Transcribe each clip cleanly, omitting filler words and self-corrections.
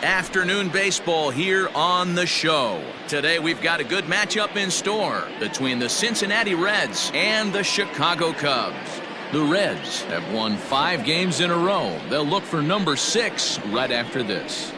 Afternoon baseball here on the show. Today we've got a good matchup in store between the Cincinnati Reds and the Chicago Cubs. The Reds have won 5 games in a row. They'll look for number 6 right after this.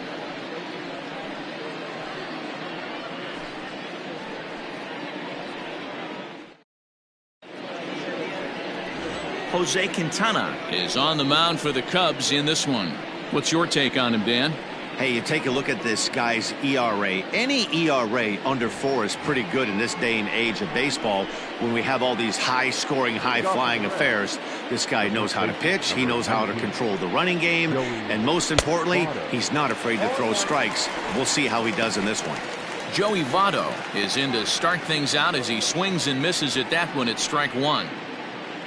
Jose Quintana is on the mound for the Cubs in this one. What's your take on him, Dan? Hey, you take a look at this guy's ERA. Any ERA under 4 is pretty good in this day and age of baseball when we have all these high-scoring, high-flying affairs. This guy knows how to pitch. He knows how to control the running game. And most importantly, he's not afraid to throw strikes. We'll see how he does in this one. Joey Votto is in to start things out as he swings and misses at that one at strike 1.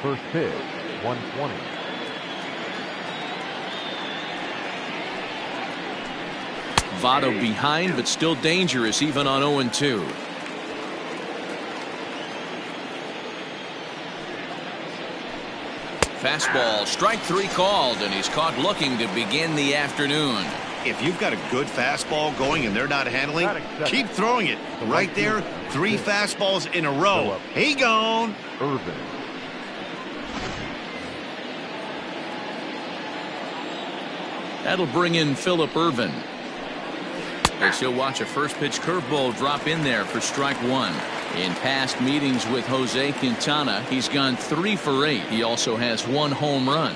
First pitch, 120. Votto behind, but still dangerous even on 0-2. Fastball, strike 3 called, and he's caught looking to begin the afternoon. If you've got a good fastball going and they're not handling, keep throwing it. Right there, 3 fastballs in a row. He gone. Irvin. That'll bring in Phillip Ervin. As he'll watch a first pitch curveball drop in there for strike 1. In past meetings with Jose Quintana, he's gone 3 for 8. He also has 1 home run.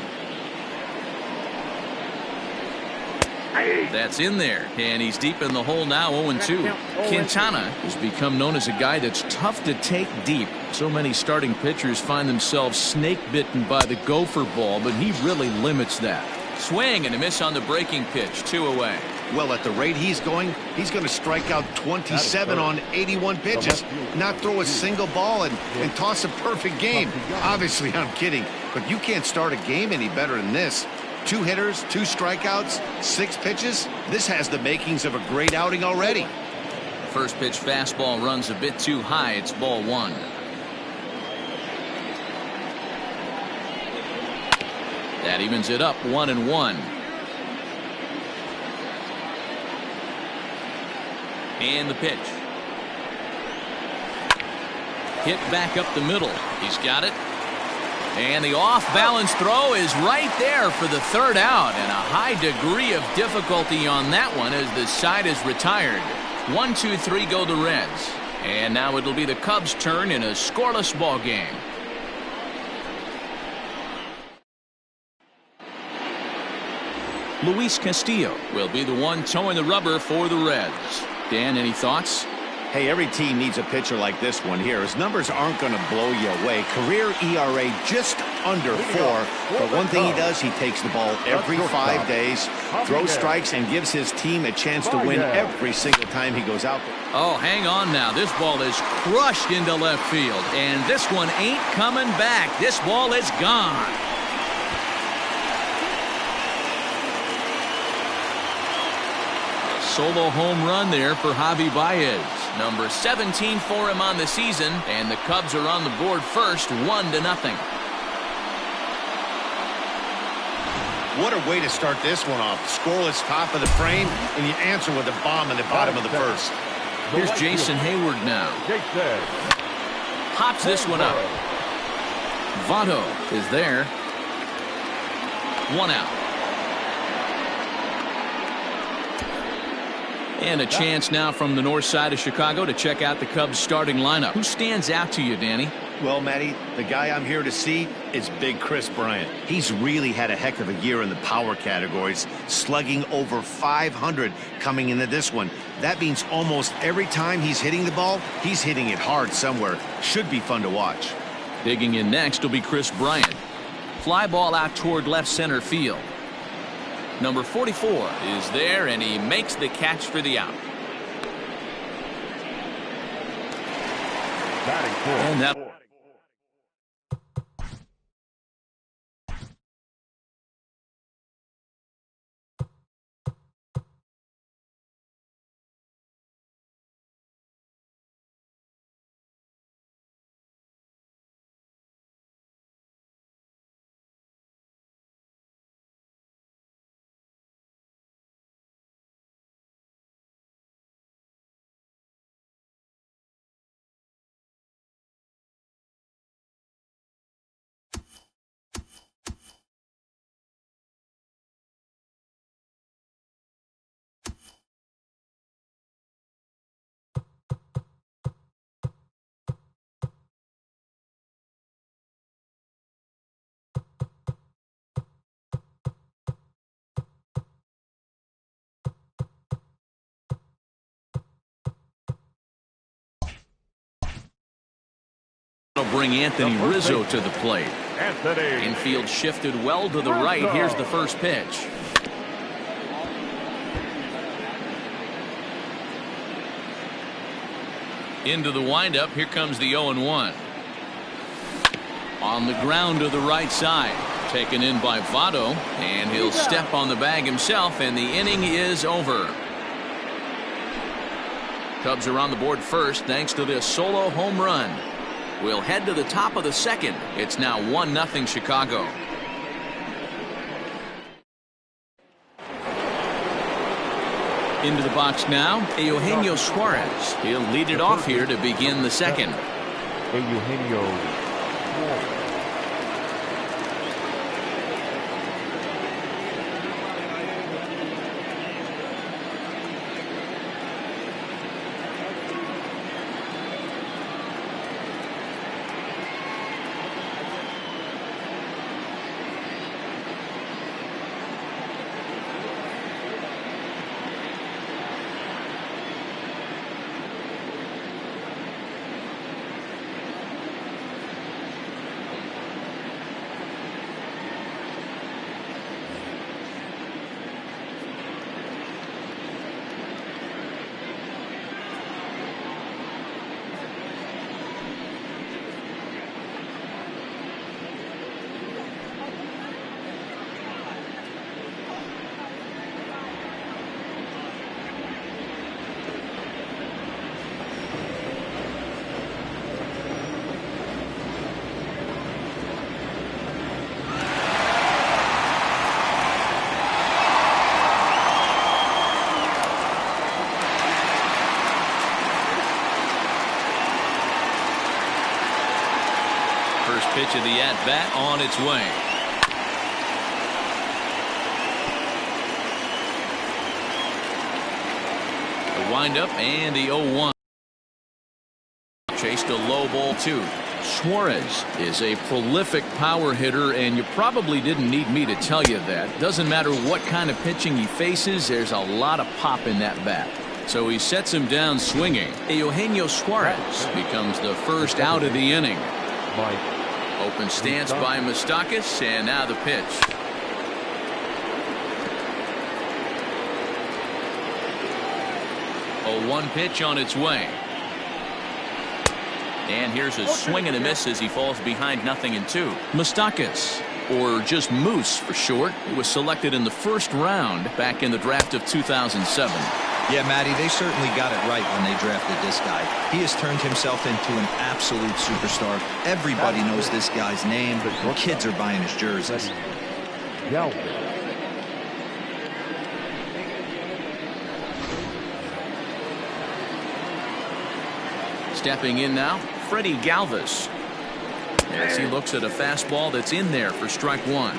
That's in there, and he's deep in the hole now, 0-2. Quintana has become known as a guy that's tough to take deep. So many starting pitchers find themselves snake bitten by the gopher ball, but he really limits that. Swing and a miss on the breaking pitch, 2 away. Well, at the rate he's going to strike out 27 on 81 pitches, not throw a single ball, and toss a perfect game. Obviously, I'm kidding, but you can't start a game any better than this. 2 hitters, 2 strikeouts, 6 pitches. This has the makings of a great outing already. First pitch fastball runs a bit too high. It's ball 1. That evens it up 1-1. And the pitch. Hit back up the middle. He's got it. And the off-balance throw is right there for the 3rd out. And a high degree of difficulty on that one as the side is retired. 1-2-3 go the Reds. And now it'll be the Cubs' turn in a scoreless ball game. Luis Castillo will be the one towing the rubber for the Reds. Dan, any thoughts? Hey, every team needs a pitcher like this one here. His numbers aren't going to blow you away. Career ERA just under 4. But one thing he does, he takes the ball every 5 days, throws strikes, and gives his team a chance to win every single time he goes out there. Oh, hang on now. This ball is crushed into left field. And this one ain't coming back. This ball is gone. Solo home run there for Javi Baez. Number 17 for him on the season, and the Cubs are on the board first, 1-0. What a way to start this one off. Scoreless top of the frame, and you answer with a bomb in the bottom of the first. Here's Jason Hayward now. Pops this one up. Votto is there. 1 out. And a chance now from the north side of Chicago to check out the Cubs starting lineup. Who stands out to you, Danny? Well, Matty, the guy I'm here to see is Big Chris Bryant. He's really had a heck of a year in the power categories, slugging over 500 coming into this one. That means almost every time he's hitting the ball, he's hitting it hard somewhere. Should be fun to watch. Digging in next will be Chris Bryant. Fly ball out toward left center field. Number 44 is there, and he makes the catch for the out. And that Will bring Anthony Rizzo to the plate. Anthony. Infield shifted well to the right. Here's the first pitch. Into the windup. Here comes the 0-1. On the ground to the right side. Taken in by Votto. And he'll step on the bag himself. And the inning is over. Cubs are on the board first thanks to this solo home run. We'll head to the top of the second. It's now 1-0 Chicago. Into the box now, Eugenio Suarez. He'll lead it off here to begin the second. Eugenio Suarez. First pitch of the at-bat on its way. The windup and the 0-1. Chased a low ball too. Suarez is a prolific power hitter, and you probably didn't need me to tell you that. Doesn't matter what kind of pitching he faces, there's a lot of pop in that bat. So he sets him down swinging. Eugenio Suarez becomes the first out of the inning. Open stance by Moustakas, and now the pitch. A 1 pitch on its way. And here's a swing and a miss as he falls behind 0-2. Moustakas, or just Moose for short, was selected in the first round back in the draft of 2007. Yeah, Matty, they certainly got it right when they drafted this guy. He has turned himself into an absolute superstar. Everybody knows this guy's name. The kids are buying his jerseys. Galvin. Stepping in now, Freddie Galvis. As he looks at a fastball that's in there for strike 1.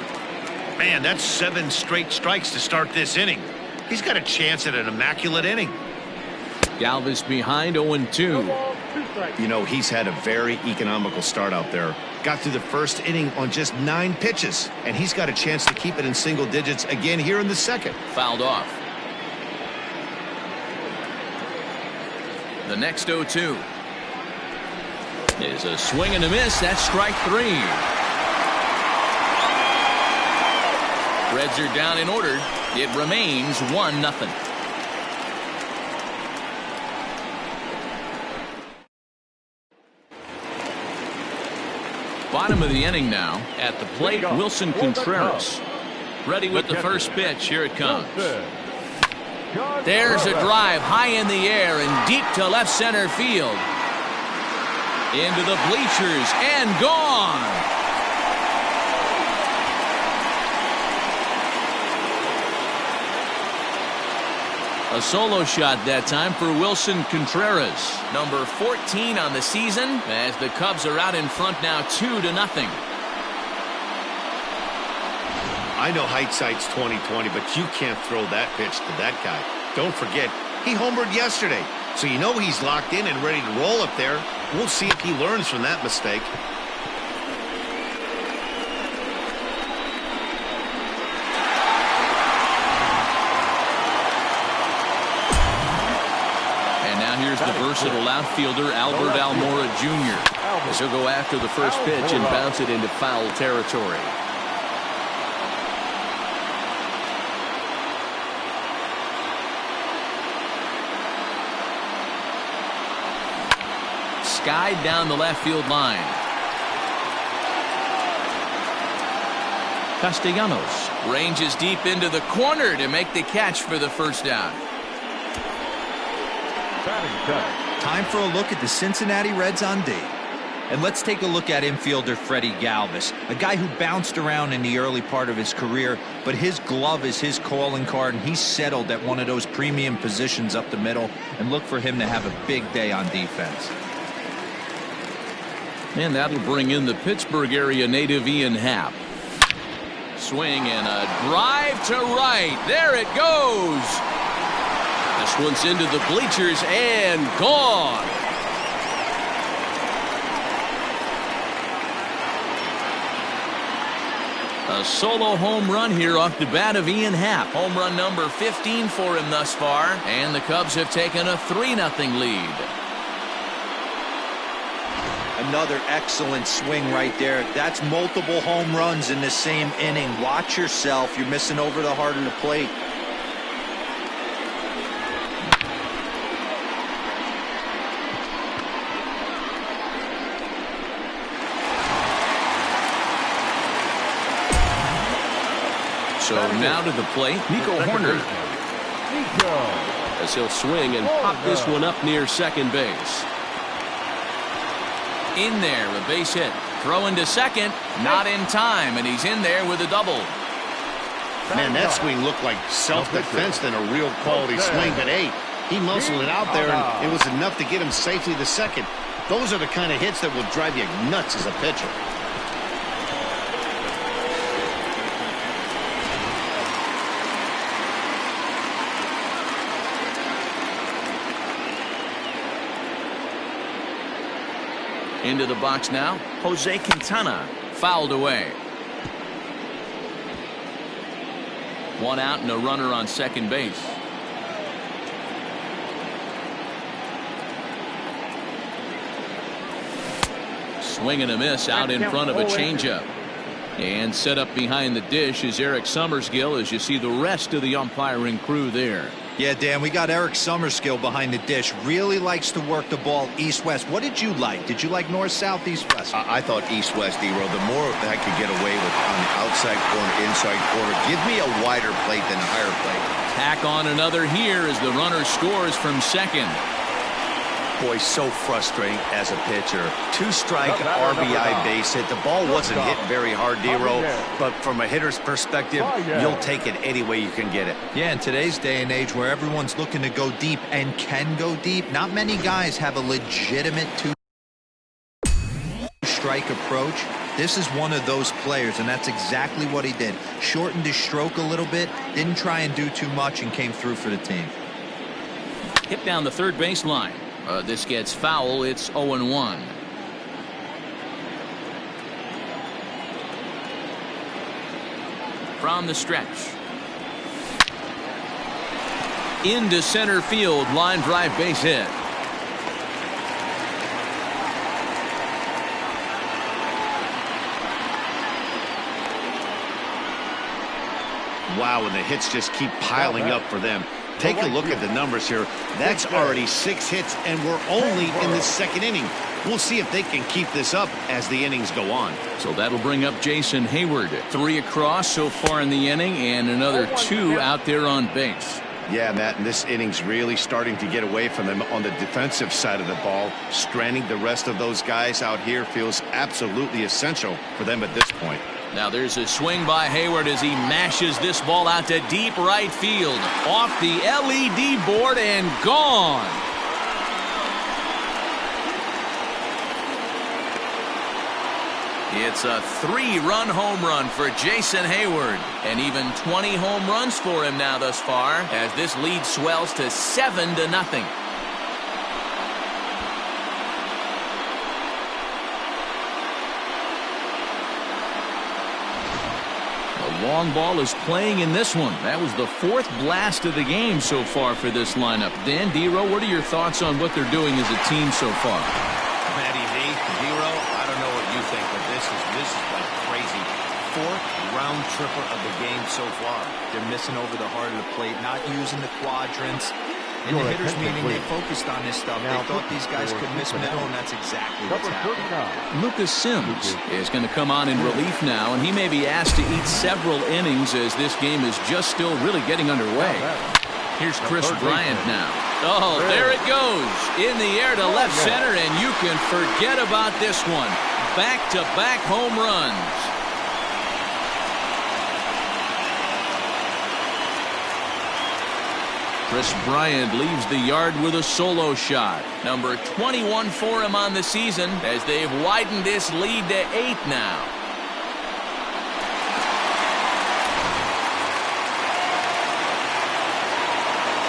Man, that's 7 straight strikes to start this inning. He's got a chance at an immaculate inning. Galvis behind 0-2. You know, he's had a very economical start out there. Got through the first inning on just 9 pitches, and he's got a chance to keep it in single digits again here in the second. Fouled off. The next 0-2 is a swing and a miss. That's strike 3. Reds are down in order. It remains 1-0. Bottom of the inning now. At the plate, Wilson Contreras. Ready with the first pitch. Here it comes. There's a drive high in the air and deep to left center field. Into the bleachers and gone. A solo shot that time for Wilson Contreras. Number 14 on the season as the Cubs are out in front now 2-0. I know hindsight's 20/20, but you can't throw that pitch to that guy. Don't forget, he homered yesterday. So you know he's locked in and ready to roll up there. We'll see if he learns from that mistake. here's the versatile outfielder Albert Almora Jr. as he'll go after the first pitch and bounce it into foul territory. Skied down the left field line. Castellanos ranges deep into the corner to make the catch for the first down. Time for a look at the Cincinnati Reds on D. And let's take a look at infielder Freddie Galvis, a guy who bounced around in the early part of his career, but his glove is his calling card, and he's settled at one of those premium positions up the middle, and look for him to have a big day on defense. And that'll bring in the Pittsburgh area native Ian Happ. Swing and a drive to right. There it goes. This one's into the bleachers and gone. A solo home run here off the bat of Ian Happ. Home run number 15 for him thus far. And the Cubs have taken a 3-0 lead. Another excellent swing right there. That's multiple home runs in the same inning. Watch yourself. You're missing over the heart of the plate. So now to the plate, Nico Hoerner. As he'll swing and pop this one up near second base. In there, a base hit. Throwing to second, not in time, and he's in there with a double. Man, that swing looked like self-defense than a real quality swing, but hey, he muscled it out there, and it was enough to get him safely to second. Those are the kind of hits that will drive you nuts as a pitcher. Into the box now, Jose Quintana fouled away. One out and a runner on second base. Swing and a miss out in front of a changeup. And set up behind the dish is Eric Summerskill as you see the rest of the umpiring crew there. Yeah, Dan, we got Eric Summerskill behind the dish. Really likes to work the ball east-west. What did you like? Did you like north-south, east-west? I thought east-west, D-Row. The more I could get away with on the outside corner, inside corner, give me a wider plate than a higher plate. Tack on another here as the runner scores from second. Boy, so frustrating as a pitcher. Two-strike RBI base hit. The ball wasn't hit very hard, D-Row, but from a hitter's perspective, you'll take it any way you can get it. Yeah, in today's day and age where everyone's looking to go deep and can go deep, not many guys have a legitimate two-strike approach. This is one of those players, and that's exactly what he did. Shortened his stroke a little bit, didn't try and do too much, and came through for the team. Hit down the third baseline. This gets foul. It's 0-1. From the stretch. Into center field. Line drive base hit. Wow, and the hits just keep piling up for them. Take a look at the numbers here. That's already 6 hits, and we're only in the second inning. We'll see if they can keep this up as the innings go on. So that'll bring up Jason Hayward. 3 across so far in the inning, and another 2 out there on base. Yeah, Matt, and this inning's really starting to get away from them on the defensive side of the ball. Stranding the rest of those guys out here feels absolutely essential for them at this point. Now there's a swing by Hayward as he mashes this ball out to deep right field. Off the LED board and gone. It's a 3-run home run for Jason Hayward. And even 20 home runs for him now thus far as this lead swells to 7-0. Long ball is playing in this one. That was the 4th blast of the game so far for this lineup. Dan, D-Row, what are your thoughts on what they're doing as a team so far? Matty V, D-Row, I don't know what you think, but this is like crazy. 4th round tripper of the game so far. They're missing over the heart of the plate, not using the quadrants. In the hitters meeting, they focused on this stuff. They thought these guys could miss middle, and that's exactly what's happening. Lucas Sims is going to come on in relief now, and he may be asked to eat several innings as this game is just still really getting underway. Here's Chris Bryant now. Oh, there it goes. In the air to left center, and you can forget about this one. Back-to-back home runs. Chris Bryant leaves the yard with a solo shot. Number 21 for him on the season as they've widened this lead to 8 now.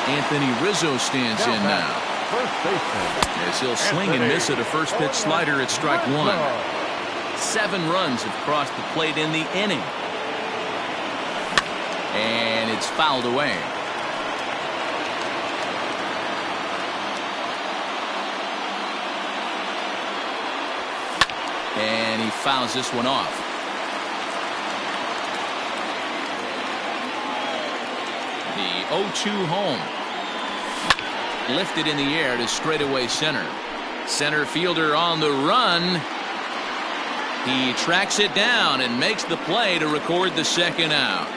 Anthony Rizzo stands in now. As he'll swing and miss at a first pitch slider at strike 1. 7 runs have crossed the plate in the inning. And it's fouled away. And he fouls this one off. The 0-2 home. Lifted in the air to straightaway center. Center fielder on the run. He tracks it down and makes the play to record the second out.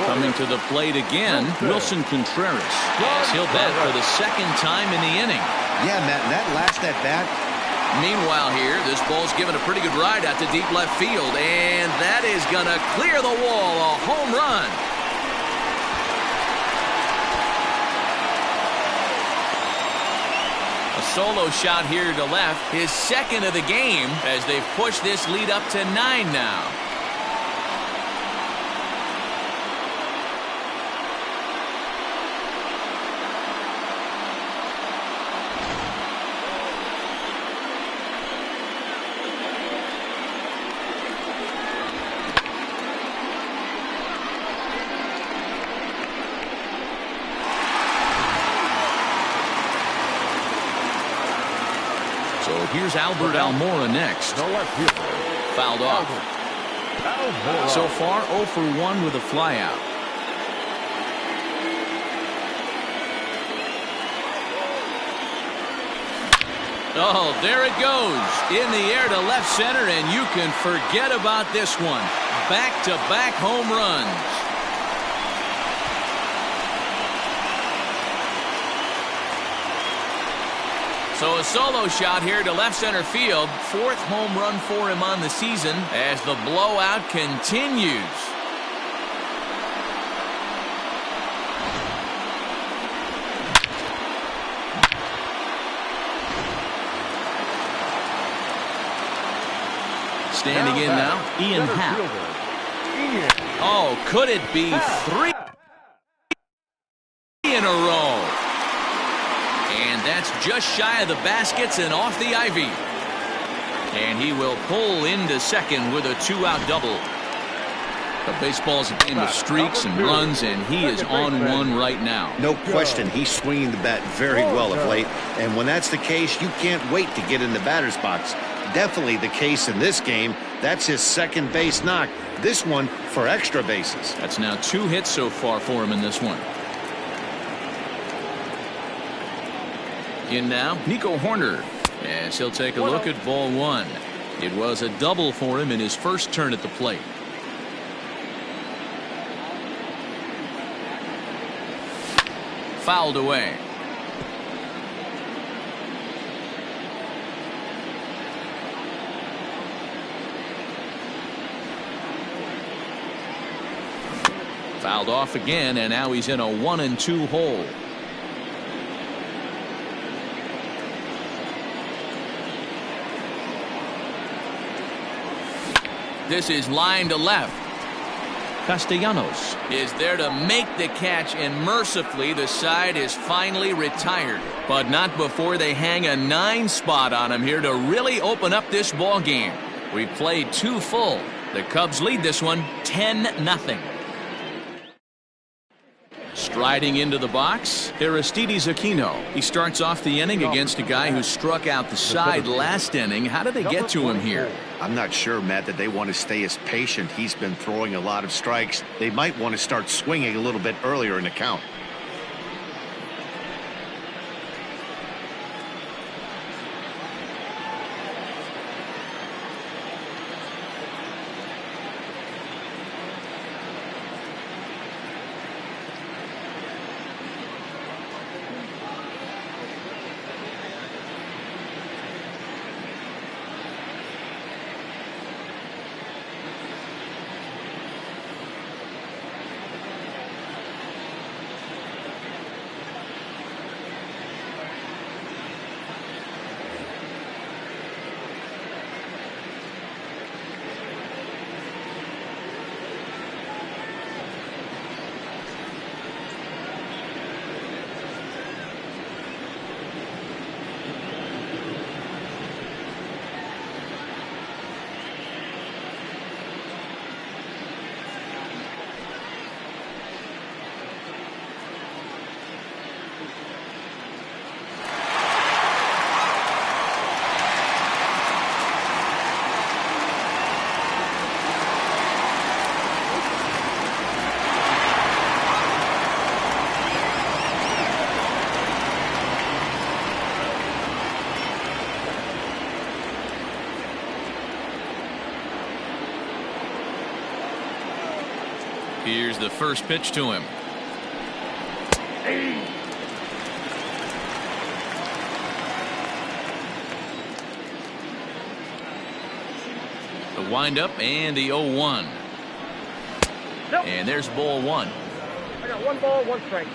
Coming to the plate again, Wilson Contreras, as he'll bat for the 2nd time in the inning. Yeah, Matt, that last at bat. Meanwhile here, this ball's given a pretty good ride out to deep left field, and that is going to clear the wall, a home run. A solo shot here to left, his 2nd of the game, as they've pushed this lead up to 9 now. Here's Albert Almora next. Fouled off. So far 0 for 1 with a flyout. Oh, there it goes. In the air to left center, and you can forget about this one. Back-to-back home runs. So a solo shot here to left center field. 4th home run for him on the season as the blowout continues. Standing in now, Ian Happ. Oh, could it be 3 in a row? And that's just shy of the baskets and off the ivy. And he will pull into second with a 2-out double. But baseball's a game of streaks and runs, and he is on one right now. No question, he's swinging the bat very well of late. And when that's the case, you can't wait to get in the batter's box. Definitely the case in this game. That's his 2nd base knock. This one for extra bases. That's now 2 hits so far for him in this one. In now, Nico Horner, as he'll take a look at ball 1. It was a double for him in his first turn at the plate. Fouled away. Fouled off again, and now he's in a 1-2 hole. This is line to left. Castellanos is there to make the catch, and mercifully the side is finally retired. But not before they hang a 9 spot on him here to really open up this ball game. We played 2 full. The Cubs lead this one 10-0. Striding into the box, Aristides Aquino. He starts off the inning against a guy who struck out the side last inning. How did they get to him here? I'm not sure, Matt, that they want to stay as patient. He's been throwing a lot of strikes. They might want to start swinging a little bit earlier in the count. Here's the first pitch to him. The windup and the 0-1. Nope. And there's ball 1. I got 1 ball, 1 strike.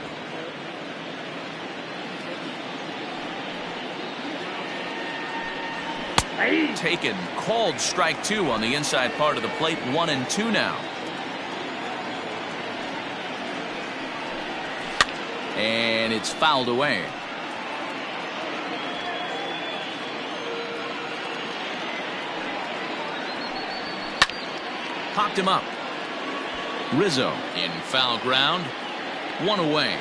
Taken, called strike 2 on the inside part of the plate. 1-2 now. And it's fouled away. Popped him up. Rizzo in foul ground. 1 away.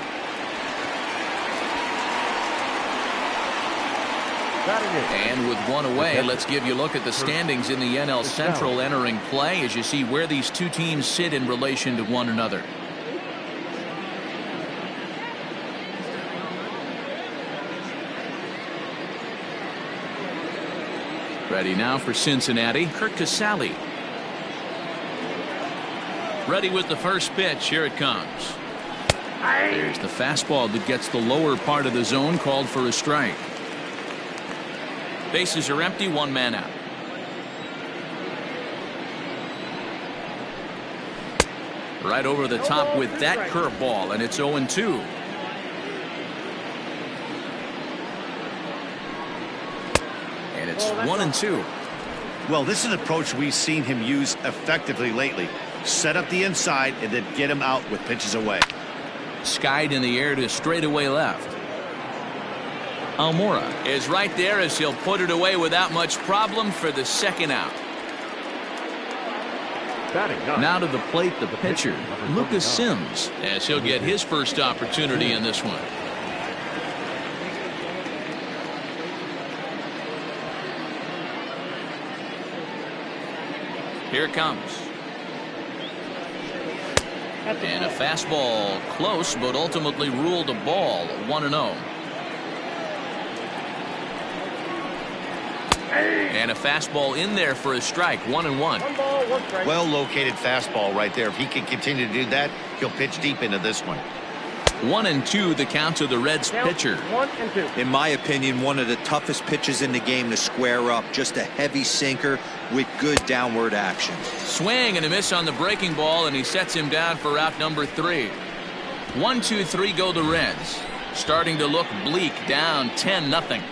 And with 1 away, let's give you a look at the standings in the NL Central entering play as you see where these 2 teams sit in relation to one another. Ready now for Cincinnati, Curt Casali. Ready with the first pitch. Here it comes. There's the fastball that gets the lower part of the zone, called for a strike. Bases are empty, 1 man out. Right over the top with that curveball, and it's 0-2. And it's 1-2. Well, this is an approach we've seen him use effectively lately. Set up the inside and then get him out with pitches away. Skied in the air to straightaway left. Almora is right there as he'll put it away without much problem for the 2nd out. Now to the plate, the pitcher, Lucas Sims, as he'll get his first opportunity in this one. Here it comes. And a fastball close, but ultimately ruled a ball. 1-0. And a fastball in there for a strike. 1-1. 1 ball, 1 strike. Well located fastball right there. If he can continue to do that, he'll pitch deep into this one. 1-2 the count to the Reds pitcher. 1-2. In my opinion, one of the toughest pitches in the game to square up. Just a heavy sinker with good downward action. Swing and a miss on the breaking ball, and he sets him down for out number 3. 1-2-3 go the Reds. Starting to look bleak, down 10-0.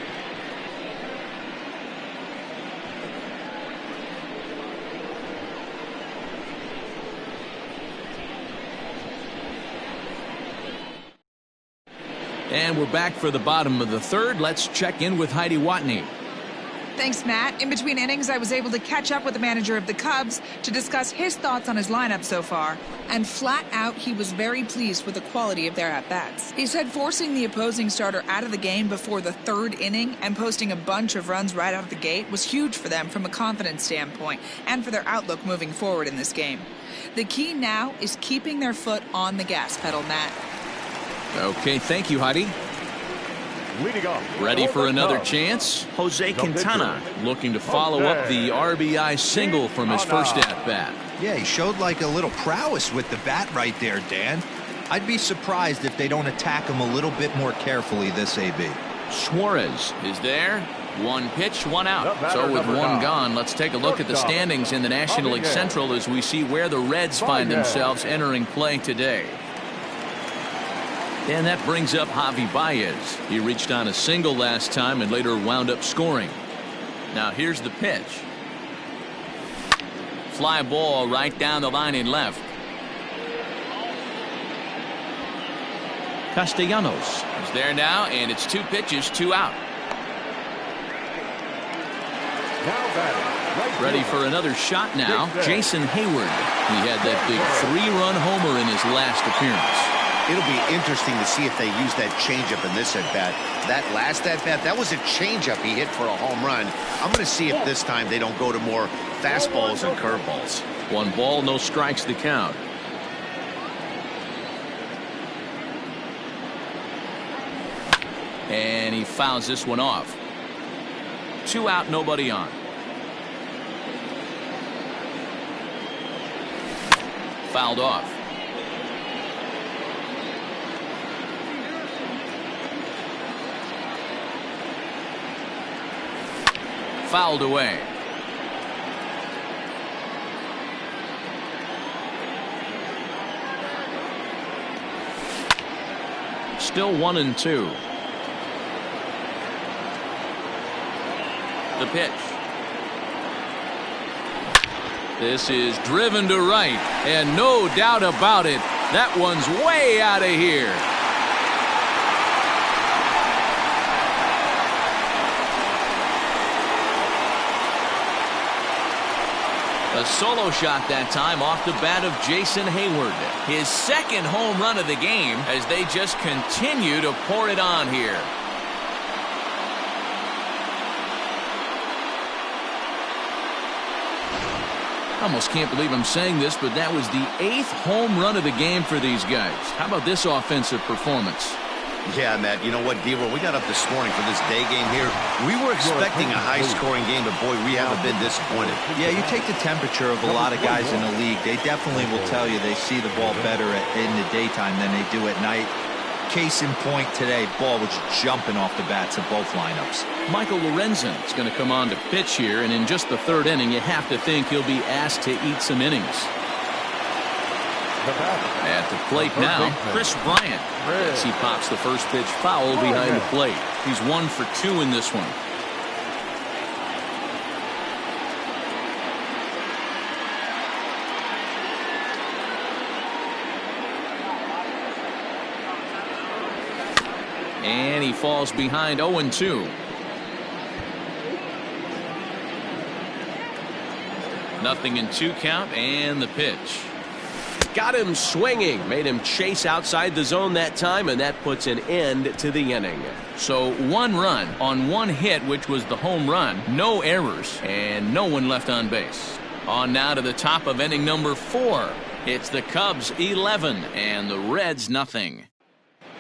And we're back for the bottom of the third. Let's check in with Heidi Watney. Thanks, Matt. In between innings, I was able to catch up with the manager of the Cubs to discuss his thoughts on his lineup so far. And flat out, he was very pleased with the quality of their at-bats. He said forcing the opposing starter out of the game before the third inning and posting a bunch of runs right out of the gate was huge for them from a confidence standpoint and for their outlook moving forward in this game. The key now is keeping their foot on the gas pedal, Matt. Okay, thank you, Heidi. Leading off. Ready for another chance? Jose Quintana. Looking to follow up the RBI single from his first at-bat. Yeah, he showed like a little prowess with the bat right there, Dan. I'd be surprised if they don't attack him a little bit more carefully this AB. Suarez is there. One pitch, one out. So with one gone, let's take a look at the standings in the National League Central as we see where the Reds find themselves entering play today. And that brings up Javi Baez. He reached on a single last time and later wound up scoring. Now here's the pitch. Fly ball right down the line in left. Castellanos is there now, and it's 2 pitches, 2 out. Ready for another shot now. Jason Hayward. He had that big 3-run homer in his last appearance. It'll be interesting to see if they use that changeup in this at-bat. That last at-bat, that was a changeup he hit for a home run. I'm going to see if this time they don't go to more fastballs and curveballs. 1 ball, no strikes the count. And he fouls this one off. 2 out, nobody on. Fouled off. Fouled away. Still 1-2. The pitch. This is driven to right, and no doubt about it, that one's way out of here. A solo shot that time off the bat of Jason Hayward. His second home run of the game as they just continue to pour it on here. I almost can't believe I'm saying this, but that was the 8th home run of the game for these guys. How about this offensive performance? Yeah, Matt, you know what, D-Roll, we got up this morning for this day game here. We were expecting a high-scoring game, but boy, we haven't been disappointed. Yeah, you take the temperature of a lot of guys in the league. They definitely will tell you they see the ball better in the daytime than they do at night. Case in point today, ball was jumping off the bats of both lineups. Michael Lorenzen is going to come on to pitch here, and in just the 3rd inning, you have to think he'll be asked to eat some innings. At the plate now, Chris Bryant, as he pops the first pitch foul behind the plate. He's 1 for 2 in this one. And he falls behind 0-2. Nothing in 2 count, and the pitch. Got him swinging, made him chase outside the zone that time, and that puts an end to the inning. So 1 run on 1 hit, which was the home run, no errors, and no one left on base. On now to the top of inning number 4. It's the Cubs 11 and the Reds nothing.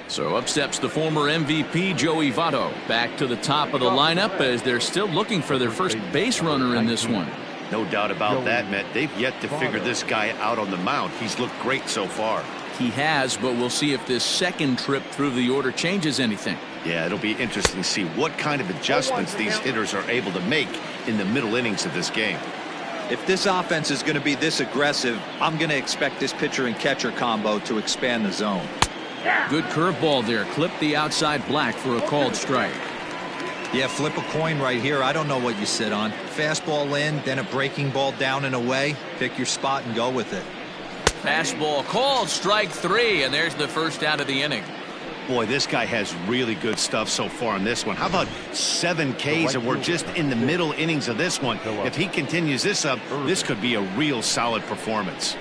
So up steps the former MVP Joey Votto back to the top of the lineup as they're still looking for their first base runner in this one. No doubt about that, Matt. They've yet to figure this guy out on the mound. He's looked great so far. He has, but we'll see if this second trip through the order changes anything. Yeah, it'll be interesting to see what kind of adjustments these hitters are able to make in the middle innings of this game. If this offense is going to be this aggressive, I'm going to expect this pitcher and catcher combo to expand the zone. Good curveball there. Clipped the outside black for a called strike. Yeah, flip a coin right here. I don't know what you sit on. Fastball in, then a breaking ball down and away. Pick your spot and go with it. Fastball called strike 3, and there's the first out of the inning. Boy, this guy has really good stuff so far in this one. How about 7 Ks, and we're just in the middle innings of this one. If he continues this up, this could be a real solid performance.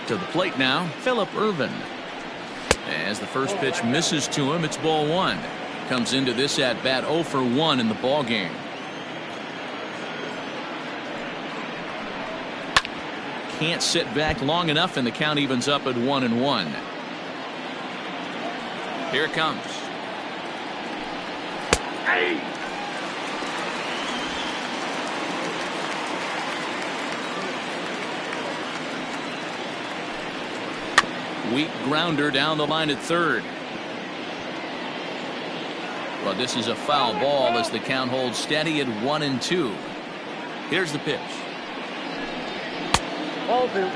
To the plate now, Phillip Ervin. As the first pitch misses to him, it's ball 1. Comes into this at bat 0 for 1 in the ball game. Can't sit back long enough, and the count evens up at 1-1. Here it comes. Hey! Weak grounder down the line at third. Well, this is a foul ball as the count holds steady at 1-2. Here's the pitch. Ball 2.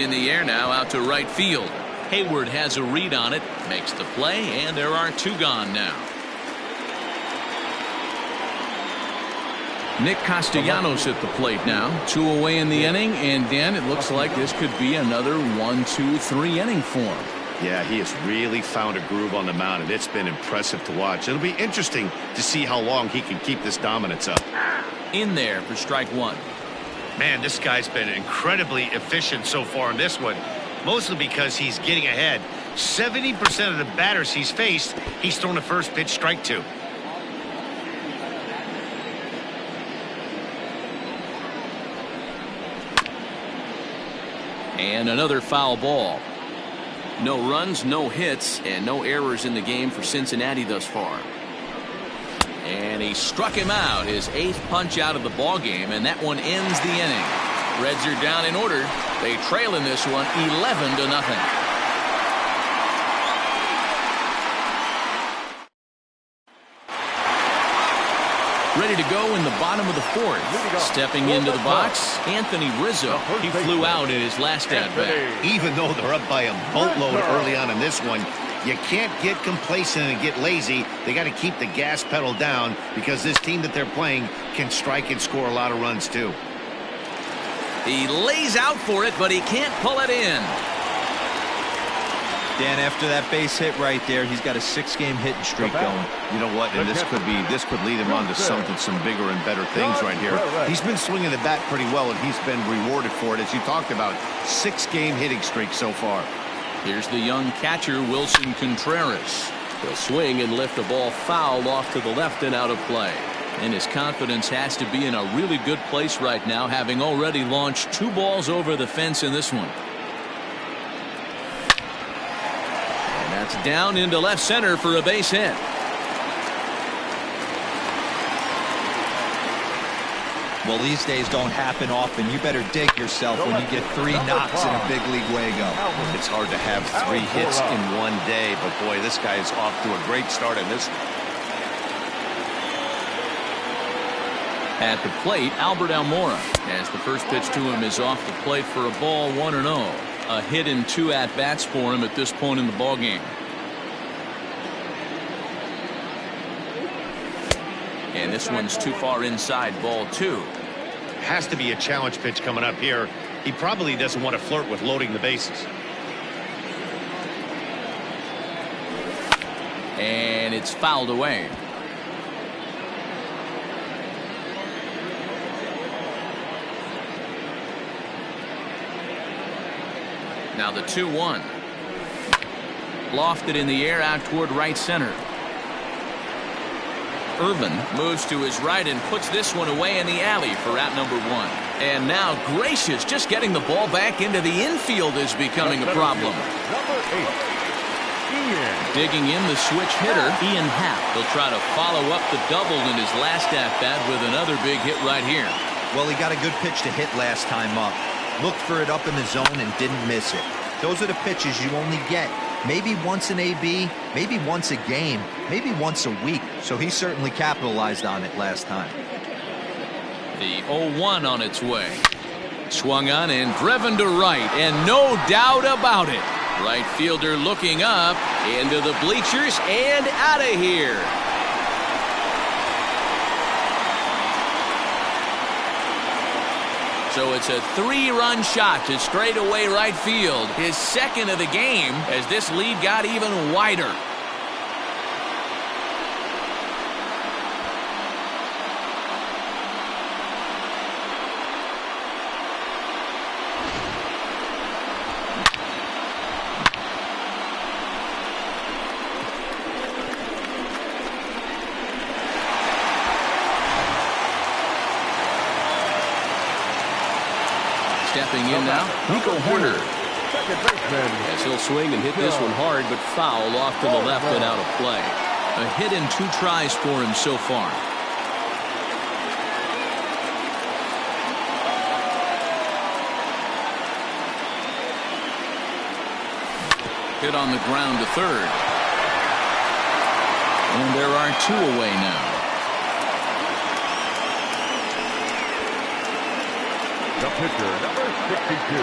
In the air now, out to right field. Hayward has a read on it, makes the play, and there are 2 gone now. Nick Castellanos at the plate now. 2 away in the inning, and Dan, it looks like this could be another 1-2-3 inning for him. Yeah, he has really found a groove on the mound, and it's been impressive to watch. It'll be interesting to see how long he can keep this dominance up. In there for strike 1. Man, this guy's been incredibly efficient so far in this one. Mostly because he's getting ahead. 70% of the batters he's faced, he's thrown the first pitch strike to. And another foul ball. No runs, no hits, and no errors in the game for Cincinnati thus far. And he struck him out, his 8th punch out of the ball game, and that one ends the inning. Reds are down in order. They trail in this one 11-0. Ready to go in the bottom of the 4th. Stepping into the box, Anthony Rizzo. He flew out in his last at-bat. Even though they're up by a boatload early on in this one, you can't get complacent and get lazy. They got to keep the gas pedal down because this team that they're playing can strike and score a lot of runs too. He lays out for it, but he can't pull it in. Dan, after that base hit right there, he's got a 6-game hitting streak going. You know what? And this could lead him on to some bigger and better things right here. He's been swinging the bat pretty well, and he's been rewarded for it, as you talked about. 6-game hitting streak so far. Here's the young catcher, Wilson Contreras. He'll swing and lift the ball foul off to the left and out of play. And his confidence has to be in a really good place right now, having already launched 2 balls over the fence in this one. And that's down into left center for a base hit. Well, these days don't happen often. You better dig yourself when you get 3 knocks in a big league Wago. It's hard to have 3 hits in one day, but boy, this guy is off to a great start in this. At the plate, Albert Almora, as the first pitch to him is off the plate for a ball, 1-0. A hit in 2 at-bats for him at this point in the ballgame. And this one's too far inside, ball 2. Has to be a challenge pitch coming up here. He probably doesn't want to flirt with loading the bases. And it's fouled away. Now the 2-1. Lofted in the air out toward right center. Ervin moves to his right and puts this one away in the alley for out number 1. And now Gracious, just getting the ball back into the infield is becoming a problem. Number 8, Ian. Digging in the switch hitter, Ian Happ. He'll try to follow up the double in his last at-bat with another big hit right here. Well, he got a good pitch to hit last time up. Looked for it up in the zone and didn't miss it. Those are the pitches you only get maybe once an AB, maybe once a game, maybe once a week. So he certainly capitalized on it last time. The 0-1 on its way. Swung on and driven to right, and no doubt about it. Right fielder looking up, into the bleachers, and out of here. So it's a 3-run shot to straightaway right field. His second of the game as this lead got even wider. Stepping in now, Nico Hoerner. Second baseman. As he'll swing and hit this one hard, but foul off to the left and out of play. A hit and 2 tries for him so far. Hit on the ground to third. And there are 2 away now. The pitcher, number 62,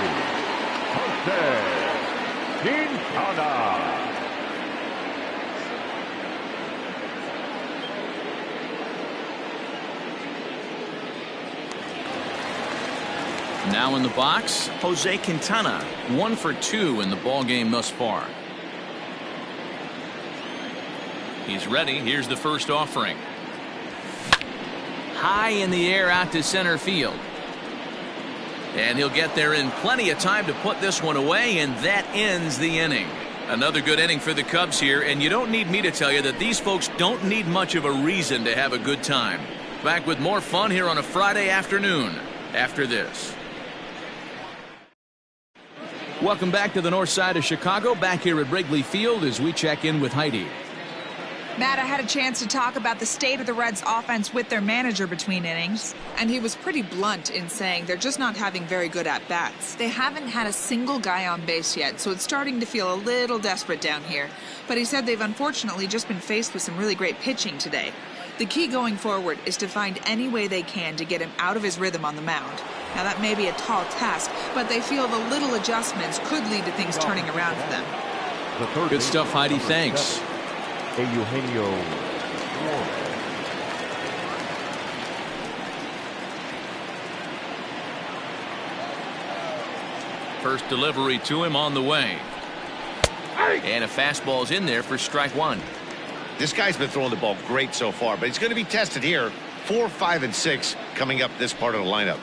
Jose Quintana. Now in the box, Jose Quintana, 1 for 2 in the ball game thus far. He's ready. Here's the first offering. High in the air out to center field. And he'll get there in plenty of time to put this one away, and that ends the inning. Another good inning for the Cubs here, and you don't need me to tell you that these folks don't need much of a reason to have a good time. Back with more fun here on a Friday afternoon after this. Welcome back to the north side of Chicago, back here at Wrigley Field as we check in with Heidi. Matt, I had a chance to talk about the state of the Reds offense with their manager between innings, and he was pretty blunt in saying they're just not having very good at-bats. They haven't had a single guy on base yet, so it's starting to feel a little desperate down here. But he said they've unfortunately just been faced with some really great pitching today. The key going forward is to find any way they can to get him out of his rhythm on the mound. Now that may be a tall task, but they feel the little adjustments could lead to things turning around for them. Good stuff, Heidi. Thanks. Eugenio Suarez. First delivery to him on the way. And a fastball's in there for strike 1. This guy's been throwing the ball great so far, but he's going to be tested here. 4, 5, and 6 coming up this part of the lineup.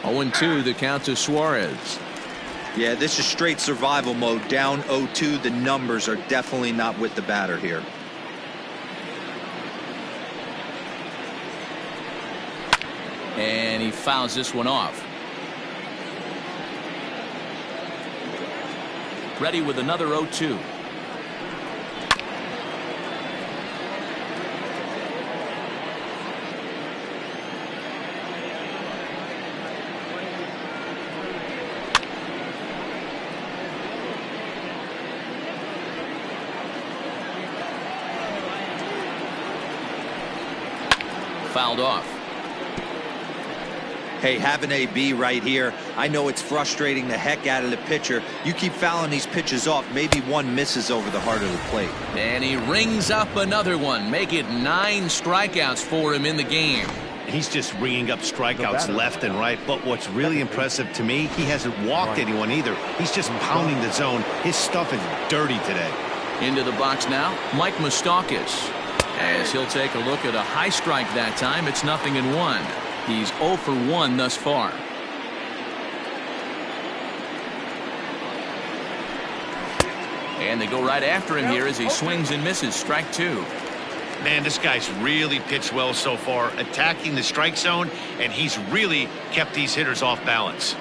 0-2 the count to Suarez. Yeah, this is straight survival mode. Down 0-2. The numbers are definitely not with the batter here. And he fouls this one off. Ready with another 0-2. Fouled off. Hey, have an AB right here. I know it's frustrating the heck out of the pitcher. You keep fouling these pitches off, maybe one misses over the heart of the plate. And he rings up another one. Make it 9 strikeouts for him in the game. He's just ringing up strikeouts left and right, but what's really impressive to me, he hasn't walked anyone either. He's just pounding the zone. His stuff is dirty today. Into the box now, Mike Moustakas. As he'll take a look at a high strike that time, it's 0-1. He's 0 for 1 thus far. And they go right after him here as he swings and misses. Strike 2. Man, this guy's really pitched well so far, attacking the strike zone, and he's really kept these hitters off balance.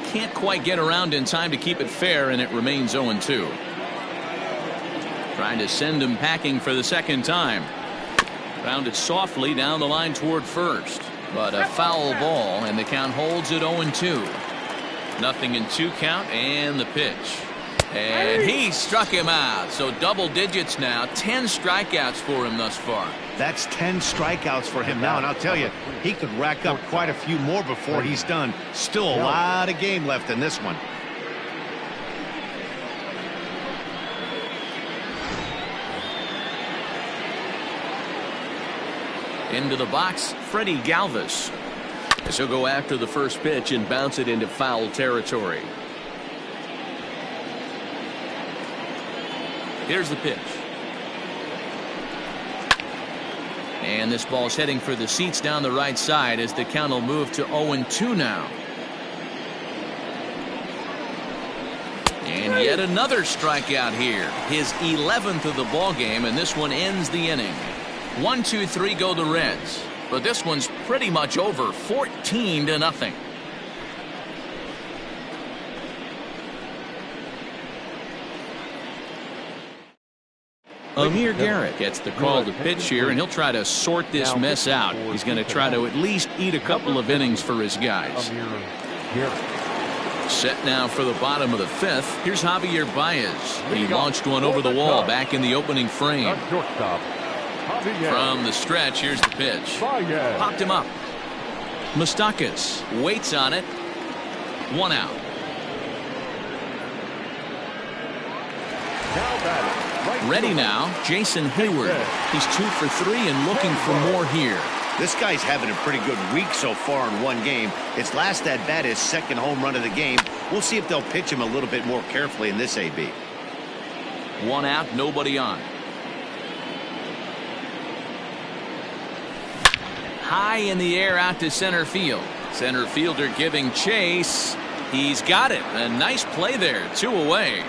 Can't quite get around in time to keep it fair, and it remains 0-2. Trying to send him packing for the second time. Grounded softly down the line toward first, but a foul ball, and the count holds at 0-2. 0-2 count, and the pitch. And he struck him out. So double digits now. 10 strikeouts for him thus far. That's 10 strikeouts for him now. And I'll tell you, he could rack up quite a few more before he's done. Still a lot of game left in this one. Into the box, Freddie Galvis. As he'll go after the first pitch and bounce it into foul territory. Here's the pitch. And this ball's heading for the seats down the right side as the count will move to 0-2 now. And yet another strikeout here. His 11th of the ball game, and this one ends the inning. 1-2-3 go the Reds. But this one's pretty much over, 14-0. Amir Garrett gets the call to pitch here, and he'll try to sort this mess out. He's going to try to at least eat a couple of innings for his guys. Set now for the bottom of the 5th. Here's Javier Baez. He launched one over the wall back in the opening frame. From the stretch, here's the pitch. Popped him up. Moustakas waits on it. 1 out. Ready now, Jason Hayward. He's 2 for 3 and looking for more here. This guy's having a pretty good week so far in one game. His last at bat is second home run of the game. We'll see if they'll pitch him a little bit more carefully in this AB. 1 out, nobody on. High in the air out to center field. Center fielder giving chase. He's got it. A nice play there. 2 away.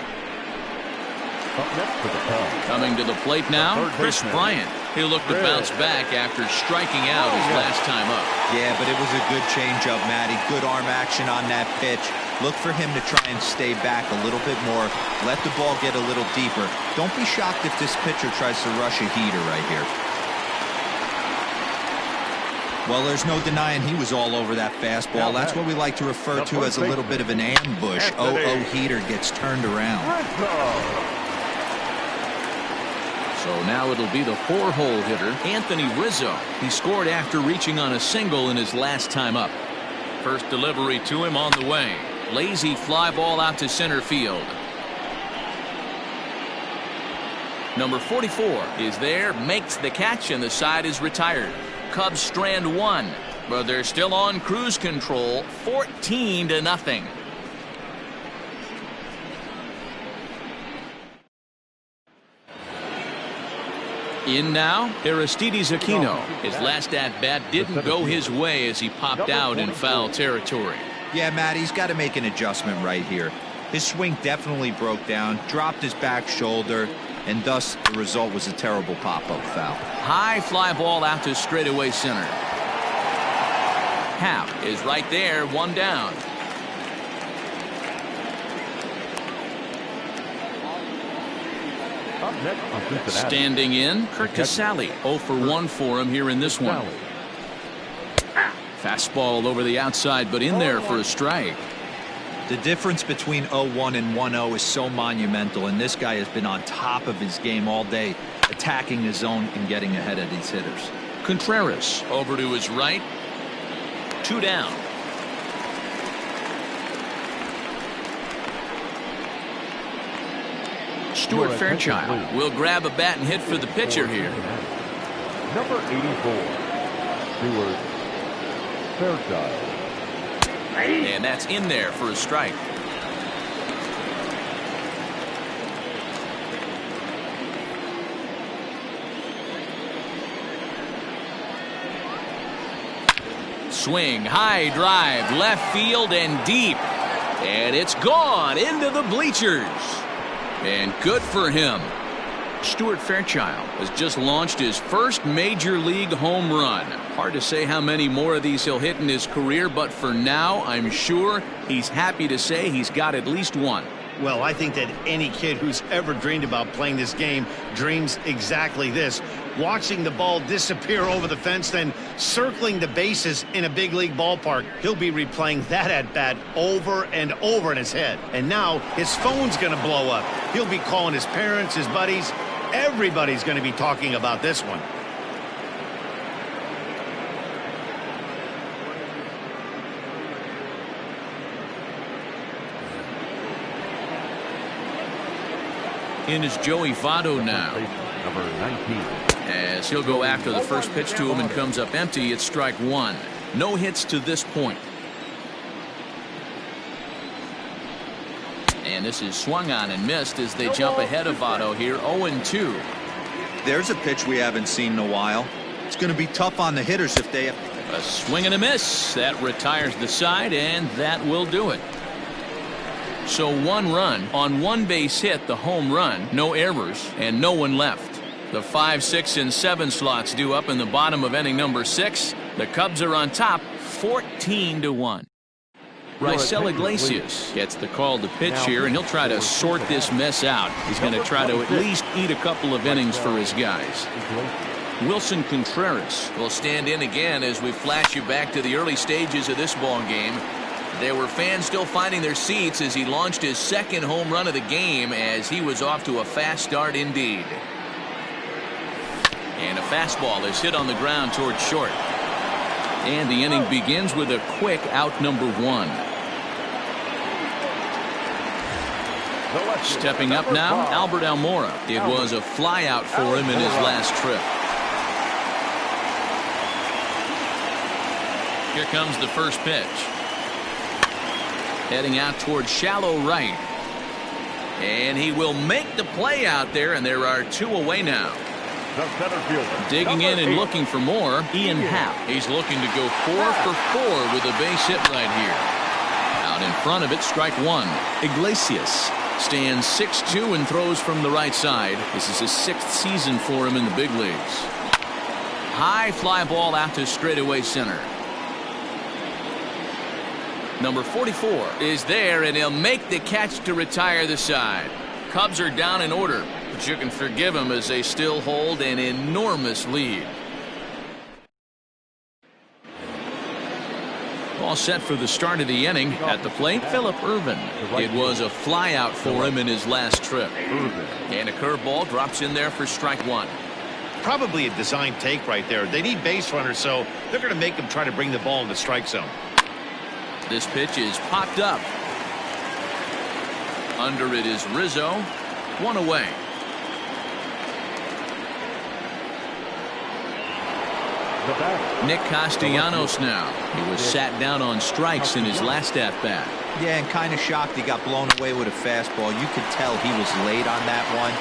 Coming to the plate now, Chris Bryant. He'll look to bounce back after striking out his last time up. Yeah, but it was a good changeup, Matty. Good arm action on that pitch. Look for him to try and stay back a little bit more. Let the ball get a little deeper. Don't be shocked if this pitcher tries to rush a heater right here. Well, there's no denying he was all over that fastball. That's what we like to refer to as a little bit of an ambush. 0-0 heater gets turned around. So now it'll be the 4-hole hitter, Anthony Rizzo. He scored after reaching on a single in his last time up. First delivery to him on the way. Lazy fly ball out to center field. Number 44 is there, makes the catch, and the side is retired. Cubs strand 1, but they're still on cruise control, 14-0. In now, Aristides Aquino. His last at-bat didn't go his way as he popped out in foul territory. Yeah, Matt, he's got to make an adjustment right here. His swing definitely broke down, dropped his back shoulder, and thus the result was a terrible pop-up foul. High fly ball out to straightaway center. Happ is right there, 1 down. Standing in, Kurt Casale. 0 for 1 for him here in this one. Fastball over the outside, but in there for a strike. The difference between 0-1 and 1-0 is so monumental, and this guy has been on top of his game all day, attacking his zone and getting ahead of these hitters. Contreras over to his right. 2 down. Stuart Fairchild will grab a bat and hit for the pitcher here. Number 84, Stuart Fairchild. And that's in there for a strike. Swing, high drive, left field and deep. And it's gone into the bleachers. And good for him. Stuart Fairchild has just launched his first major league home run. Hard to say how many more of these he'll hit in his career, but for now, I'm sure he's happy to say he's got at least one. Well, I think that any kid who's ever dreamed about playing this game dreams exactly this. Watching the ball disappear over the fence, then circling the bases in a big league ballpark. He'll be replaying that at-bat over and over in his head. And now his phone's going to blow up. He'll be calling his parents, his buddies. Everybody's going to be talking about this one. In is Joey Votto now. Number 19. As he'll go after the first pitch to him and comes up empty. It's strike one. No hits to this point. And this is swung on and missed as they jump ahead of Votto here. 0-2. There's a pitch we haven't seen in a while. It's going to be tough on the hitters if they have. A swing and a miss. That retires the side, and that will do it. So one run on one base hit, the home run, no errors, and no one left. The 5, 6, and 7 slots due up in the bottom of inning number 6. The Cubs are on top, 14-1. Raisel Iglesias gets the call to pitch here, and he'll try to sort this mess out. He's going to try to at least eat a couple of innings for his guys. Wilson Contreras will stand in again as we flash you back to the early stages of this ball game. There were fans still finding their seats as he launched his second home run of the game, as he was off to a fast start indeed. And a fastball is hit on the ground towards short. And the inning begins with a quick out number 1. Stepping up now, Albert Almora. It was a fly out for him in his last trip. Here comes the first pitch. Heading out towards shallow right. And he will make the play out there, and there are 2 away now. Digging in and looking for more, Ian Happ. He's looking to go 4 for 4 with a base hit right here. Out in front of it, strike 1. Iglesias stands 6'2" and throws from the right side. This is his 6th season for him in the big leagues. High fly ball out to straightaway center. Number 44 is there, and he'll make the catch to retire the side. Cubs are down in order, but you can forgive them as they still hold an enormous lead. All set for the start of the inning. At the plate, Phillip Ervin. It was a fly out for him in his last trip. And a curveball drops in there for strike 1. Probably a design take right there. They need base runners, so they're going to make them try to bring the ball in the strike zone. This pitch is popped up. Under it is Rizzo. 1 away. Nick Castellanos now. He was sat down on strikes in his last at-bat. Yeah, and kind of shocked he got blown away with a fastball. You could tell he was late on that one.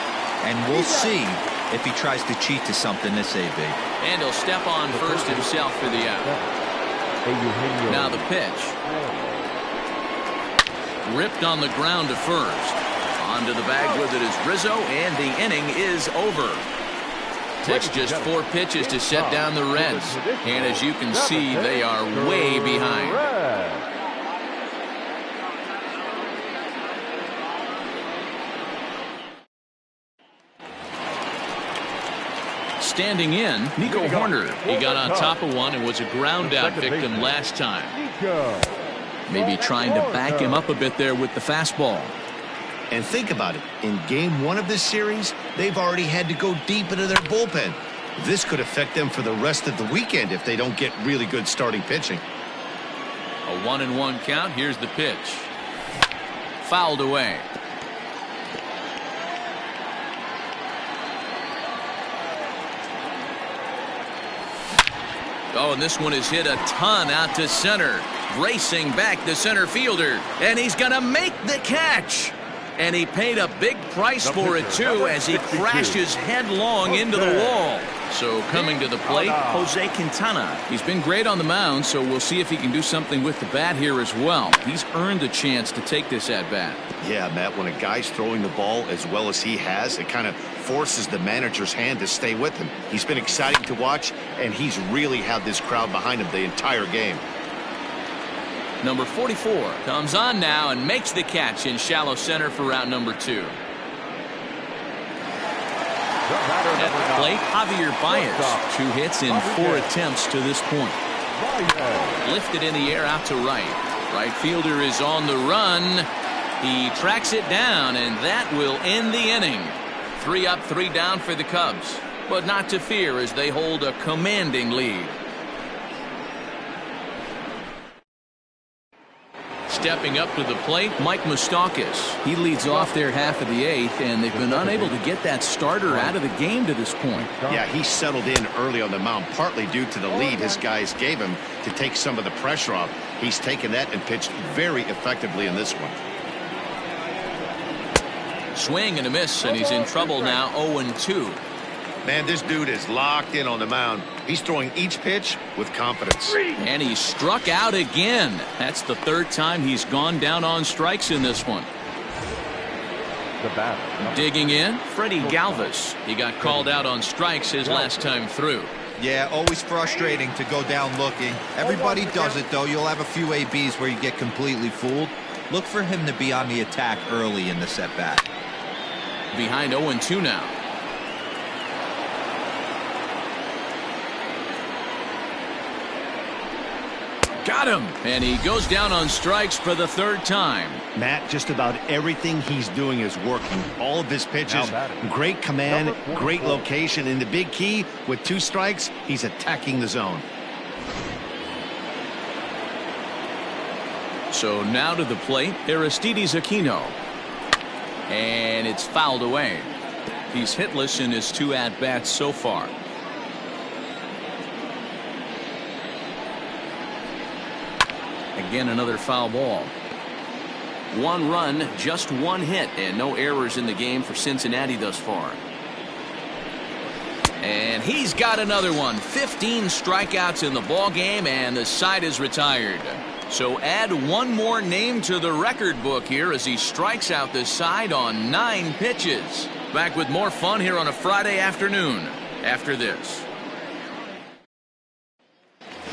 And we'll see if he tries to cheat to something this AB. And he'll step on first himself for the out. Now the pitch. Ripped on the ground to first. Onto the bag with it is Rizzo, and the inning is over. Takes just 4 pitches to set down the Reds. And as you can see, they are way behind. Standing in, Nico Hoerner. He got on top of one and was a ground out victim last time. Maybe trying to back him up a bit there with the fastball. And think about it. In game 1 of this series, they've already had to go deep into their bullpen. This could affect them for the rest of the weekend if they don't get really good starting pitching. A 1-1 count. Here's the pitch. Fouled away. Oh, and this one is hit a ton out to center. Racing back the center fielder, and he's going to make the catch. And he paid a big price for it, too, as he crashes headlong into the wall. So coming to the plate, Jose Quintana. He's been great on the mound, so we'll see if he can do something with the bat here as well. He's earned a chance to take this at-bat. Yeah, Matt, when a guy's throwing the ball as well as he has, it kind of forces the manager's hand to stay with him. He's been exciting to watch, and he's really had this crowd behind him the entire game. Number 44 comes on now and makes the catch in shallow center for round number 2. At the plate, Javier Baez. 2 hits in 4 attempts to this point. Lifted in the air out to right. Right fielder is on the run. He tracks it down, and that will end the inning. 3 up, 3 down for the Cubs. But not to fear as they hold a commanding lead. Stepping up to the plate, Mike Moustakas. He leads off their half of the 8th, and they've been unable to get that starter out of the game to this point. Yeah, he settled in early on the mound, partly due to the lead his guys gave him to take some of the pressure off. He's taken that and pitched very effectively in this one. Swing and a miss, and he's in trouble now, 0-2. Man, this dude is locked in on the mound. He's throwing each pitch with confidence. And he struck out again. That's the 3rd time he's gone down on strikes in this one. The batter. Digging in, Freddie Galvis. He got called out on strikes his last time through. Yeah, always frustrating to go down looking. Everybody does it, though. You'll have a few ABs where you get completely fooled. Look for him to be on the attack early in the at-bat. Behind 0-2 now. Got him, and he goes down on strikes for the 3rd time. Matt, just about everything he's doing is working. All of his pitches, great command, great location, and the big key, with 2 strikes, he's attacking the zone. So now to the plate, Aristides Aquino. And it's fouled away. He's hitless in his 2 at-bats so far. Again, another foul ball. 1 run, just 1 hit, and no errors in the game for Cincinnati thus far. And he's got another one. 15 strikeouts in the ball game, and the side is retired. So add 1 more name to the record book here as he strikes out the side on 9 pitches. Back with more fun here on a Friday afternoon after this.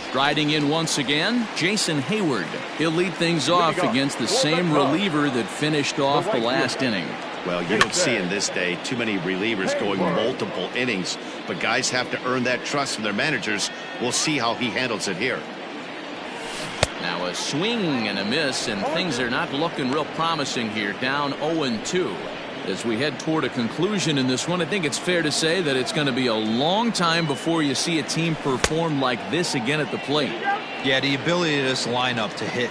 Striding in once again, Jason Hayward. He'll lead things off against the same reliever that finished off the last inning. Well, you don't see in this day too many relievers going multiple innings, but guys have to earn that trust from their managers. We'll see how he handles it here. Now a swing and a miss, and things are not looking real promising here, down 0-2. As we head toward a conclusion in this one, I think it's fair to say that it's going to be a long time before you see a team perform like this again at the plate. Yeah, the ability of this lineup to hit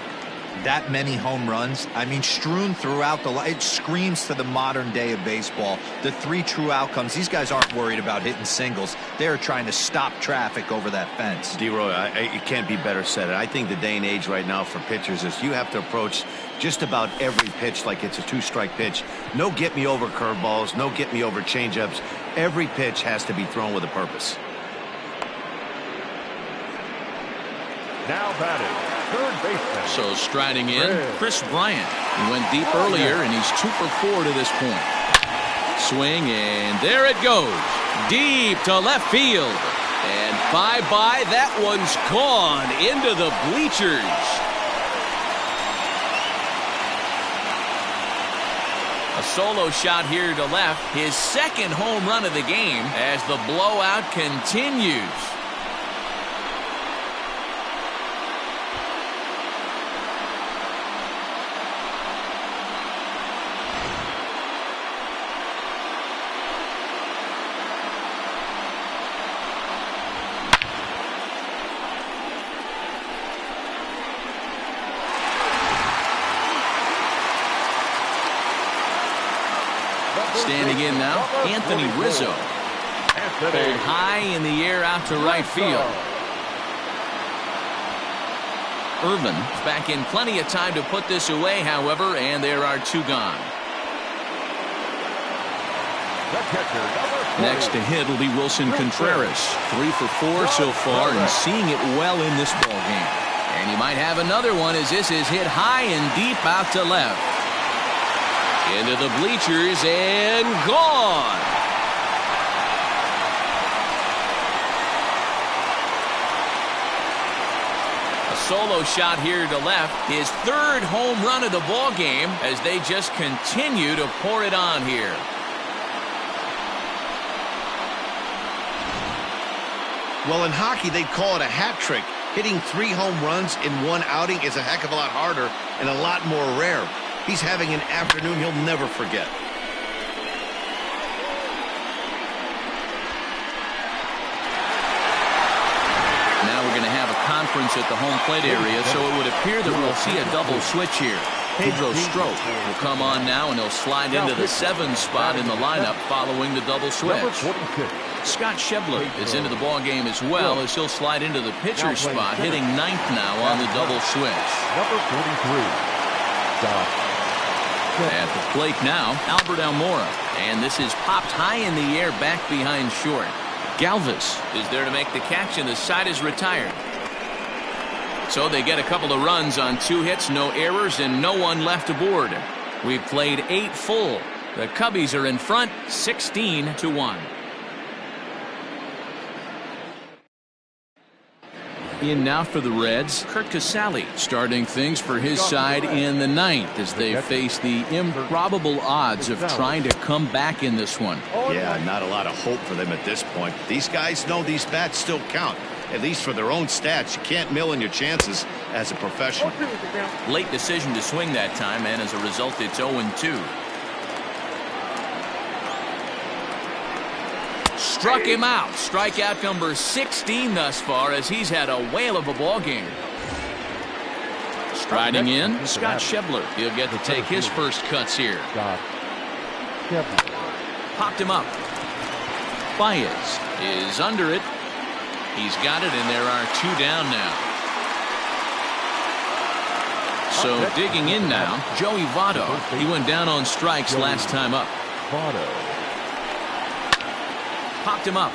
that many home runs, I mean, strewn throughout it screams to the modern day of baseball. The 3 true outcomes. These guys aren't worried about hitting singles. They're trying to stop traffic over that fence. D-Roy, it can't be better said. I think the day and age right now for pitchers is you have to approach just about every pitch like it's a 2-strike pitch. No get-me-over curveballs, no get-me-over changeups. Every pitch has to be thrown with a purpose. Now batting, third baseman. So striding in, Chris Bryant. He went deep earlier, and he's 2 for 4 to this point. Swing, and there it goes. Deep to left field. And bye-bye, that one's gone into the bleachers. A solo shot here to left, his 2nd home run of the game as the blowout continues. Standing in now, Anthony Rizzo. Pulled high in the air out to right field. Irvin back in plenty of time to put this away, however, and there are 2 gone. The catcher, number 40. Next to hit will be Wilson Contreras. 3 for 4 so far and seeing it well in this ball game. And he might have another one as this is hit high and deep out to left. Into the bleachers and gone. A solo shot here to left. His third home run of the ball game as they just continue to pour it on here. Well, in hockey, they'd call it a hat trick. Hitting 3 home runs in one outing is a heck of a lot harder and a lot more rare. He's having an afternoon he'll never forget. Now we're going to have a conference at the home plate area, so it would appear that we'll see a double switch here. Pedro Strop will come on now, and he'll slide into the 7 spot in the lineup following the double switch. Scott Schebler is into the ball game as well as he'll slide into the pitcher spot, hitting 9th now on the double switch. Number 43. At the plate now, Albert Almora, and this is popped high in the air back behind short. Galvis is there to make the catch, and the side is retired. So they get a couple of runs on 2 hits, no errors, and no one left aboard. We've played 8 full. The Cubbies are in front, 16-1. In now for the Reds, Curt Casali starting things for his side in the 9th as they face the improbable odds of trying to come back in this one. Yeah, not a lot of hope for them at this point. These guys know these bats still count, at least for their own stats. You can't mill in your chances as a professional. Late decision to swing that time, and as a result, it's 0-2. Struck him out. Strikeout number 16 thus far as he's had a whale of a ball game. Striding in, Scott Schebler. He'll get to take his first cuts here. Popped him up. Baez is under it. He's got it, and there are 2 down now. So digging in now, Joey Votto. He went down on strikes last time up. Popped him up.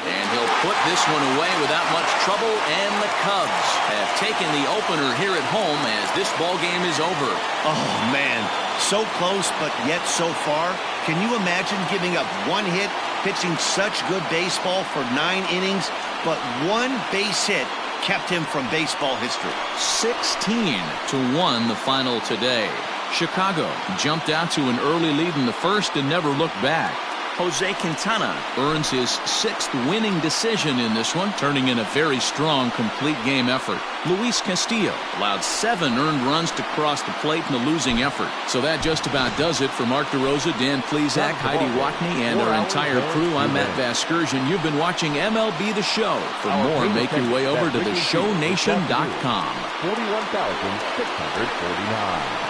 And he'll put this one away without much trouble, and the Cubs have taken the opener here at home as this ball game is over. Oh, man. So close, but yet so far. Can you imagine giving up 1 hit, pitching such good baseball for 9 innings, but 1 base hit kept him from baseball history? 16-1 the final today. Chicago jumped out to an early lead in the first and never looked back. Jose Quintana earns his 6th winning decision in this one, turning in a very strong complete game effort. Luis Castillo allowed 7 earned runs to cross the plate in the losing effort. So that just about does it for Mark DeRosa, Dan Plesac, Heidi Watney, and our entire crew. I'm Matt Vasgersian. You've been watching MLB The Show. For more, make your way over to theshownation.com. 41,649.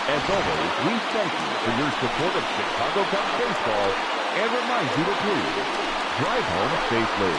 As always, we thank you for your support of Chicago Cubs baseball and remind you to please drive home safely.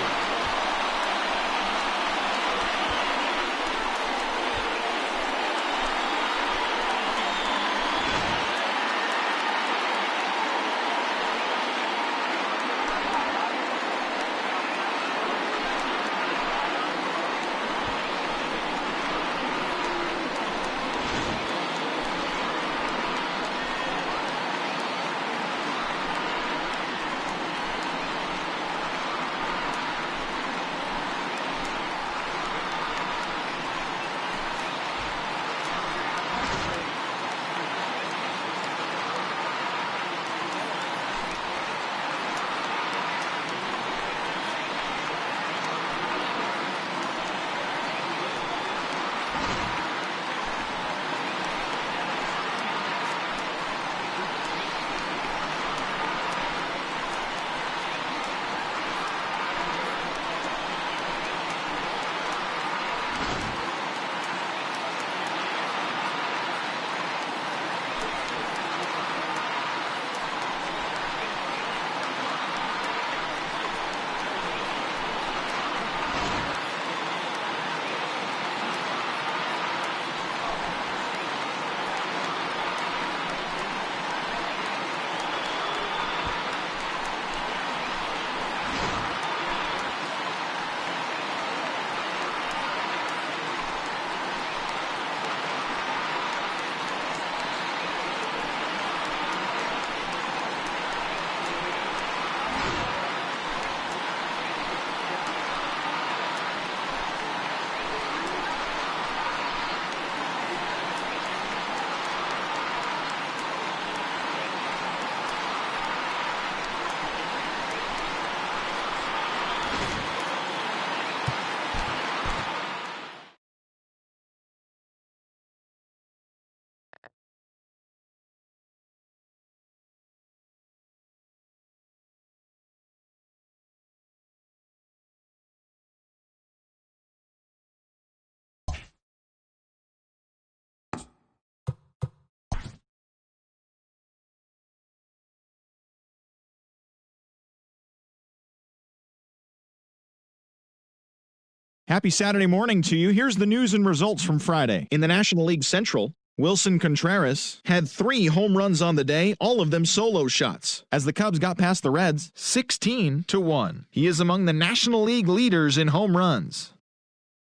Happy Saturday morning to you. Here's the news and results from Friday. In the National League Central, Wilson Contreras had 3 home runs on the day, all of them solo shots, as the Cubs got past the Reds 16-1. He is among the National League leaders in home runs.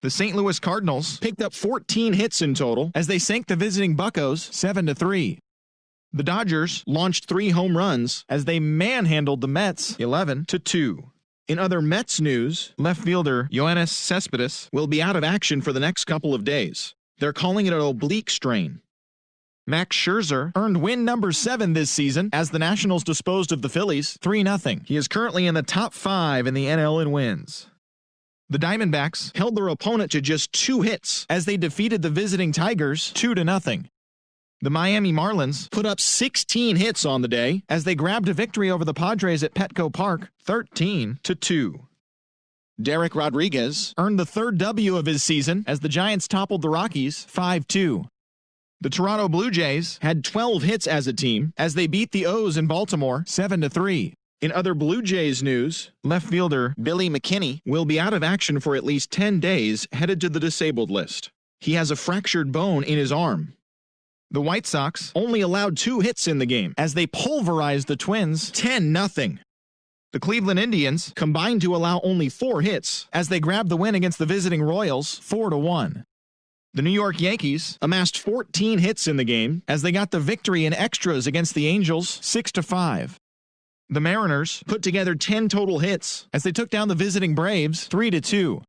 The St. Louis Cardinals picked up 14 hits in total as they sank the visiting Buccos 7-3. The Dodgers launched 3 home runs as they manhandled the Mets 11-2. In other Mets news, left fielder Yoenis Cespedes will be out of action for the next couple of days. They're calling it an oblique strain. Max Scherzer earned win number 7 this season as the Nationals disposed of the Phillies 3-0. He is currently in the top 5 in the NL in wins. The Diamondbacks held their opponent to just 2 hits as they defeated the visiting Tigers 2-0. The Miami Marlins put up 16 hits on the day as they grabbed a victory over the Padres at Petco Park 13-2. Derek Rodriguez earned the 3rd W of his season as the Giants toppled the Rockies 5-2. The Toronto Blue Jays had 12 hits as a team as they beat the O's in Baltimore 7-3. In other Blue Jays news, left fielder Billy McKinney will be out of action for at least 10 days, headed to the disabled list. He has a fractured bone in his arm. The White Sox only allowed 2 hits in the game as they pulverized the Twins 10-0. The Cleveland Indians combined to allow only 4 hits as they grabbed the win against the visiting Royals 4-1. The New York Yankees amassed 14 hits in the game as they got the victory in extras against the Angels 6-5. The Mariners put together 10 total hits as they took down the visiting Braves 3-2.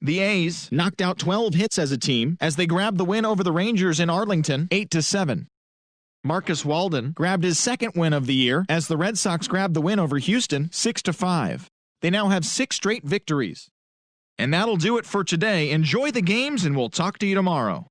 The A's knocked out 12 hits as a team as they grabbed the win over the Rangers in Arlington 8-7. Marcus Walden grabbed his 2nd win of the year as the Red Sox grabbed the win over Houston 6-5. They now have 6 straight victories. And that'll do it for today. Enjoy the games and we'll talk to you tomorrow.